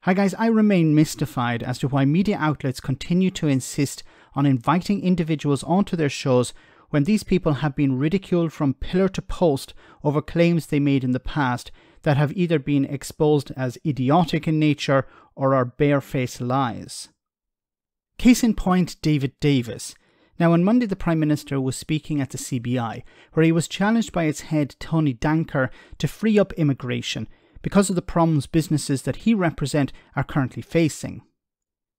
Hi guys, I remain mystified as to why media outlets continue to insist on inviting individuals onto their shows when these people have been ridiculed from pillar to post over claims they made in the past that have either been exposed as idiotic in nature or are barefaced lies. Case in point, David Davis. Now on Monday the Prime Minister was speaking at the CBI, where he was challenged by its head Tony Danker to free up immigration because of the problems businesses that he represents are currently facing.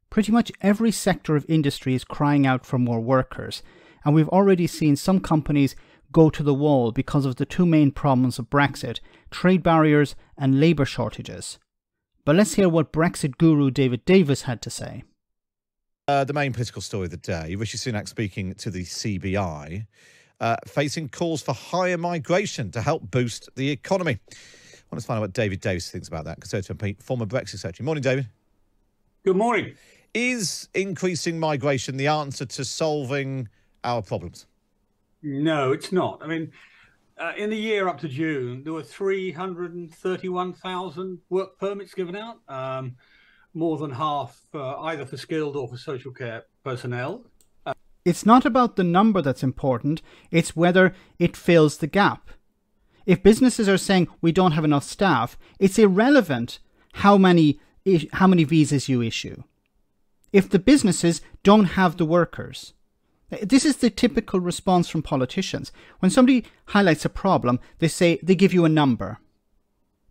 Pretty much every sector of industry is crying out for more workers, and we've already seen some companies go to the wall because of the two main problems of Brexit: trade barriers and labour shortages. But let's hear what Brexit guru David Davis had to say. The main political story of the day, Rishi Sunak speaking to the CBI, facing calls for higher migration to help boost the economy. I want to find out what David Davis thinks about that. Conservative MP, former Brexit Secretary. Morning, David. Good morning. Is increasing migration the answer to solving our problems? No, it's not. I mean, in the year up to June, there were 331,000 work permits given out, more than half either for skilled or for social care personnel. It's not about the number that's important, it's whether it fills the gap. If businesses are saying we don't have enough staff, it's irrelevant how many visas you issue. If the businesses don't have the workers. This is the typical response from politicians. When somebody highlights a problem, they give you a number.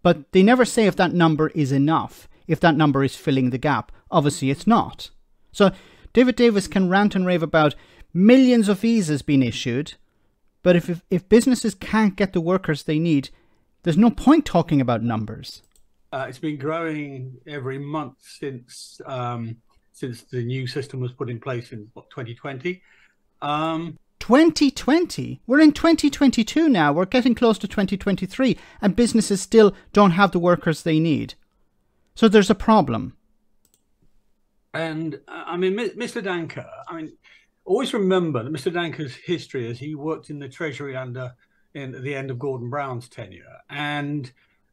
But they never say if that number is enough, if that number is filling the gap. Obviously it's not. So David Davis can rant and rave about millions of visas being issued, but if businesses can't get the workers they need, there's no point talking about numbers. It's been growing every month since the new system was put in place in 2020. 2020? We're in 2022 now. We're getting close to 2023, and businesses still don't have the workers they need. So there's a problem. And I mean, Mr. Danker, always remember that Mr. Danker's history as he worked in the Treasury in the end of Gordon Brown's tenure,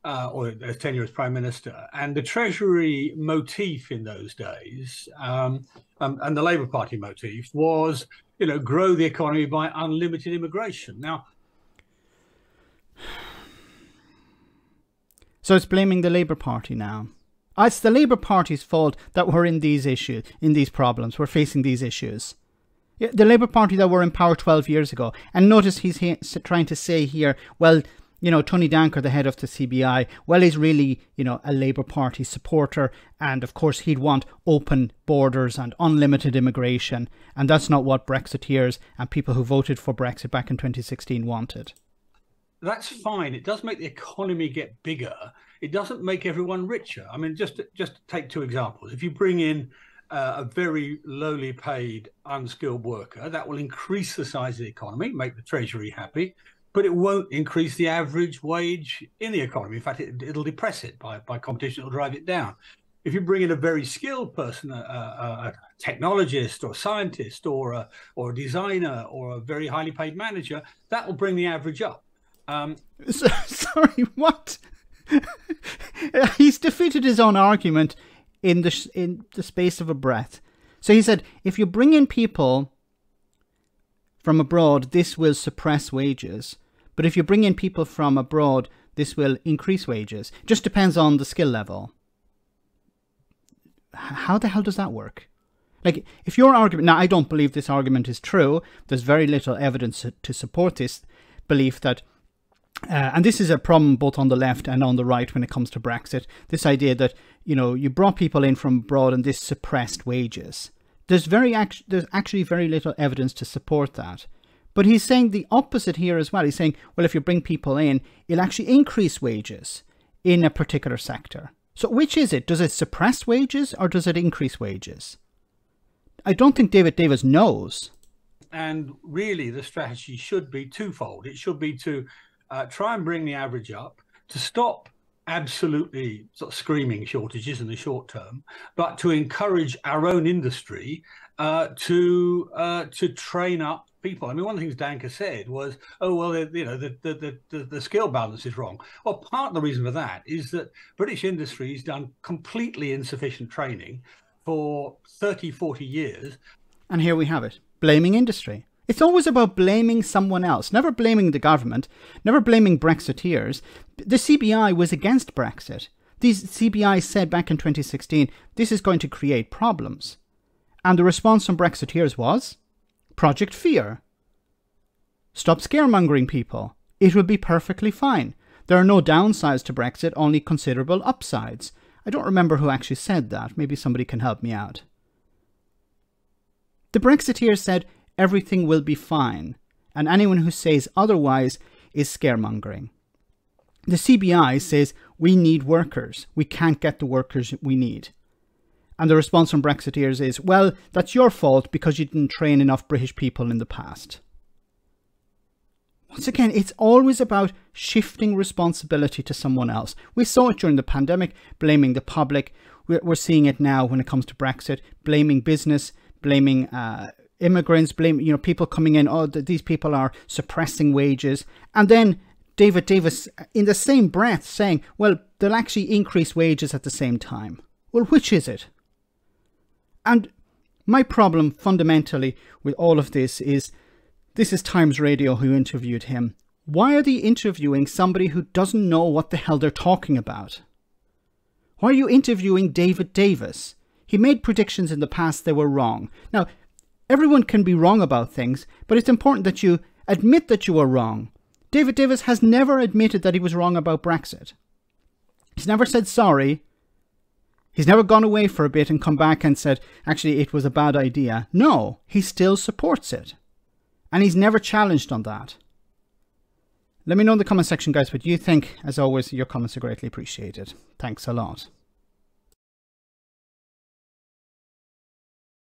or his tenure as Prime Minister, and the Treasury motif in those days, and the Labour Party motif was, grow the economy by unlimited immigration. Now, so it's blaming the Labour Party now. It's the Labour Party's fault that we're in these issues, in these problems. We're facing these issues. The Labour Party that were in power 12 years ago. And notice he's trying to say here, well, Tony Danker, the head of the CBI, well, he's really, a Labour Party supporter. And of course, he'd want open borders and unlimited immigration. And that's not what Brexiteers and people who voted for Brexit back in 2016 wanted. That's fine. It does make the economy get bigger. It doesn't make everyone richer. I mean, just to take two examples. If you bring in a very lowly paid unskilled worker, that will increase the size of the economy, make the Treasury happy, but it won't increase the average wage in the economy. In fact, it'll depress it by competition. It'll drive it down. If you bring in a very skilled person, a technologist or a scientist or a designer or a very highly paid manager, that will bring the average up. Sorry, what? He's defeated his own argument in the space of a breath. So he said, if you bring in people from abroad, this will suppress wages. But if you bring in people from abroad, this will increase wages. Just depends on the skill level. How the hell does that work? Like, if your argument... Now, I don't believe this argument is true. There's very little evidence to support this belief that... and this is a problem both on the left and on the right when it comes to Brexit. This idea that, you brought people in from abroad and this suppressed wages. There's actually very little evidence to support that. But he's saying the opposite here as well. He's saying, well, if you bring people in, it'll actually increase wages in a particular sector. So which is it? Does it suppress wages or does it increase wages? I don't think David Davis knows. And really, the strategy should be twofold. It should be to try and bring the average up, to stop absolutely sort of screaming shortages in the short term, but to encourage our own industry to train up people. I mean, one of the things Danker said was, "Oh well, the skill balance is wrong." Well, part of the reason for that is that British industry has done completely insufficient training for 30, 40 years. And here we have it, blaming industry. It's always about blaming someone else, never blaming the government, never blaming Brexiteers. The CBI was against Brexit. These CBI said back in 2016, this is going to create problems. And the response from Brexiteers was, Project Fear. Stop scaremongering people. It will be perfectly fine. There are no downsides to Brexit, only considerable upsides. I don't remember who actually said that. Maybe somebody can help me out. The Brexiteers said everything will be fine, and anyone who says otherwise is scaremongering. The CBI says we need workers. We can't get the workers we need. And the response from Brexiteers is, well, that's your fault because you didn't train enough British people in the past. Once again, it's always about shifting responsibility to someone else. We saw it during the pandemic, blaming the public. We're seeing it now when it comes to Brexit, blaming business, blaming immigrants, blaming people coming in. Oh, these people are suppressing wages. And then David Davis, in the same breath, saying, well, they'll actually increase wages at the same time. Well, which is it? And my problem fundamentally with all of this is Times Radio who interviewed him. Why are they interviewing somebody who doesn't know what the hell they're talking about? Why are you interviewing David Davis? He made predictions in the past that were wrong. Now, everyone can be wrong about things, but it's important that you admit that you are wrong. David Davis has never admitted that he was wrong about Brexit. He's never said sorry. He's never gone away for a bit and come back and said, actually, it was a bad idea. No, he still supports it. And he's never challenged on that. Let me know in the comment section, guys, what you think. As always, your comments are greatly appreciated. Thanks a lot.